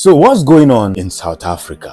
So what's going on in South Africa?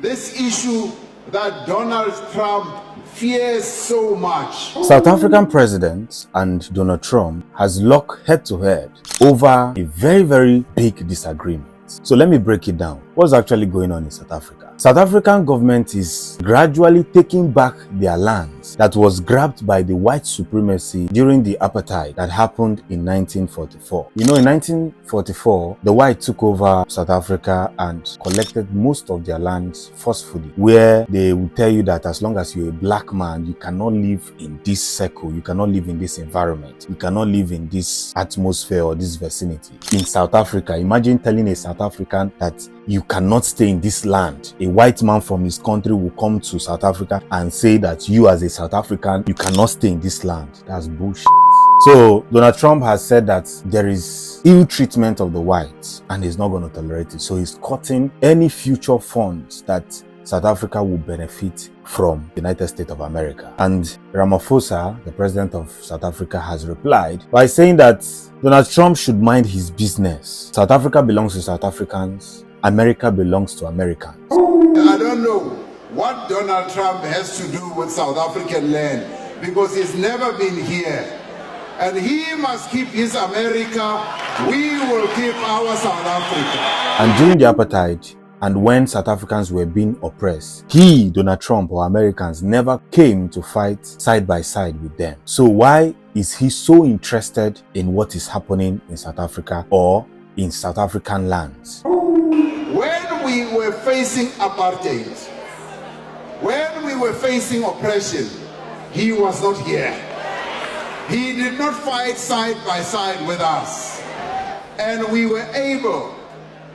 This issue that Donald Trump fears so much. South African president and Donald Trump has locked head to head over a very big disagreement. So let me break it down. What's actually going on in South Africa? South African government is gradually taking back their lands that was grabbed by the white supremacy during the apartheid that happened in 1944. You know, in 1944, the white took over South Africa and collected most of their lands forcefully, where they will tell you that as long as you're a black man, you cannot live in this circle, you cannot live in this environment, you cannot live in this atmosphere or this vicinity. In South Africa, imagine telling a South African that you cannot stay in this land. A white man from his country will come to South Africa and say that you as a South African, you cannot stay in this land. That's bullshit. So Donald Trump has said that there is ill treatment of the whites and he's not going to tolerate it. So he's cutting any future funds that South Africa will benefit from the United States of America. And Ramaphosa, the president of South Africa, has replied by saying that Donald Trump should mind his business. South Africa belongs to South Africans. America belongs to Americans. I don't know what Donald Trump has to do with South African land because he's never been here. And he must keep his America. We will keep our South Africa. And during the apartheid, and when South Africans were being oppressed, he, Donald Trump, or Americans never came to fight side by side with them. So why is he so interested in what is happening in South Africa or in South African lands? When we were facing apartheid, when we were facing oppression, he was not here. He did not fight side by side with us. And we were able,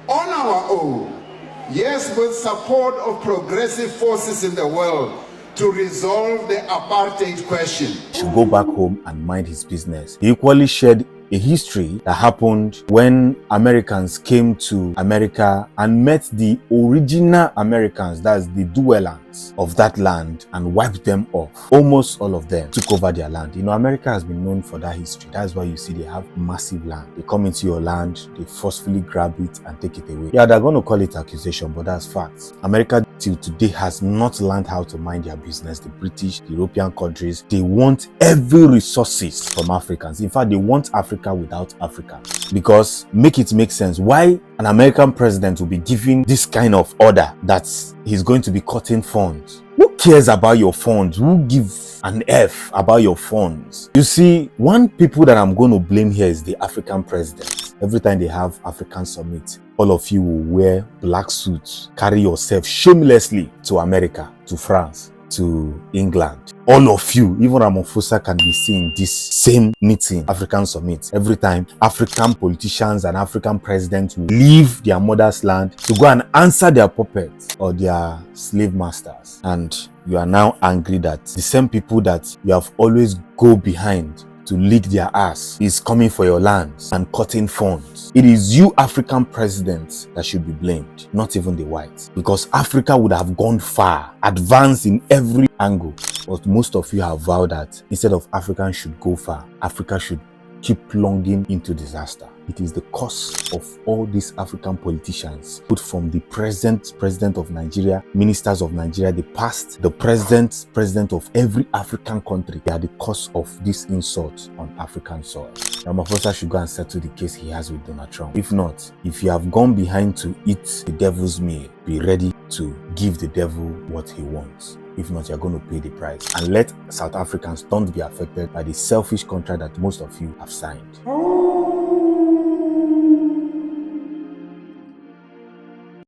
on our own, yes, with support of progressive forces in the world, to resolve the apartheid question. He should go back home and mind his business. He equally shared a history that happened when Americans came to America and met the original Americans, that's the dwellers of that land, and wiped them off. Almost all of them took over their land. You know, America has been known for that history. That's why you see they have massive land. They come into your land, they forcefully grab it and take it away. Yeah, they're going to call it accusation, but that's facts. America till today has not learned how to mind their business. The British, the European countries, they want every resources from Africans. In fact, they want Africa without Africa. Because make it make sense, why an American president will be giving this kind of order that he's going to be cutting funds? Who cares about your funds? Who gives an F about your funds? You see, one people that I'm going to blame here is the African president. Every time they have African summit, all of you will wear black suits, carry yourself shamelessly to America, to France, to England. All of you, even Ramaphosa, can be seen this same meeting, African summit. Every time African politicians and African presidents will leave their mother's land to go and answer their puppets or their slave masters. And you are now angry that the same people that you have always go behind to lick their ass is coming for your lands and cutting funds. It is you African presidents that should be blamed, not even the whites. Because Africa would have gone far, advanced in every angle. But most of you have vowed that instead of Africans should go far, Africa should keep plunging into disaster. It is the cause of all these African politicians, put from the present president of Nigeria, ministers of Nigeria, the past, the president of every African country. They are the cause of this insult on African soil. Ramaphosa should go and settle the case he has with Donald Trump. If not, if you have gone behind to eat the devil's meal, be ready to give the devil what he wants. If not, you're going to pay the price. And let South Africans don't be affected by the selfish contract that most of you have signed.